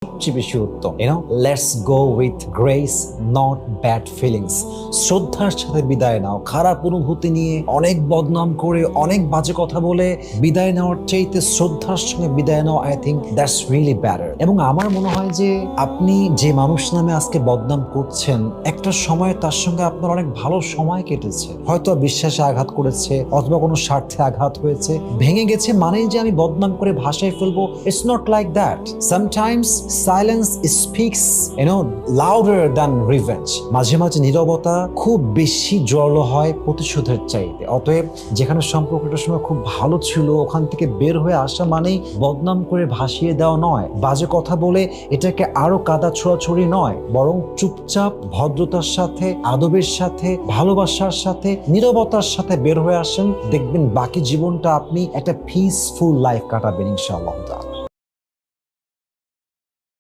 সবচেয়ে বেশি উত্তম। Let's go with grace, not bad feelings. শ্রদ্ধার সাথে বিদায় নাও। খারাপ অনুভূতি নিয়ে অনেক বদনাম করে অনেক বাজে কথা বলে বিদায় নেওয়ার চাইতে শ্রদ্ধার সঙ্গে বিদায় নাও। I think that's really better. এবং আমার মনে হয় যে আপনি যে মানুষ নামে আজকে বদনাম করছেন, একটা সময় তার সঙ্গে আপনার অনেক ভালো সময় কেটেছে, হয়তো বিশ্বাসে আঘাত করেছে অথবা কোনো স্বার্থে আঘাত হয়েছে, ভেঙে গেছে মানেই যে আমি বদনাম করে ভাষায় ফেলবো, it's not like that. Sometimes silence speaks louder than revenge. মাঝে মাঝে নীরবতা খুব বেশি জোরালো হয় প্রতিশোধের চাইতে। অতএব যেখানে সম্পর্কটার সময় খুব ভালো ছিল, ওখান থেকে বের হয়ে আসা মানেই বদনাম করে ভাসিয়ে দেওয়া নয়, বাজে কথা বলে এটাকে আরো কাদা ছোড়াছড়ি নয়, বরং চুপচাপ ভদ্রতার সাথে, আদবের সাথে, ভালোবাসার সাথে, নীরবতার সাথে বের হয়ে আসেন। দেখবেন বাকি জীবনটা আপনি একটা পিসফুল লাইফ কাটাবেন ইনশাআল্লাহ।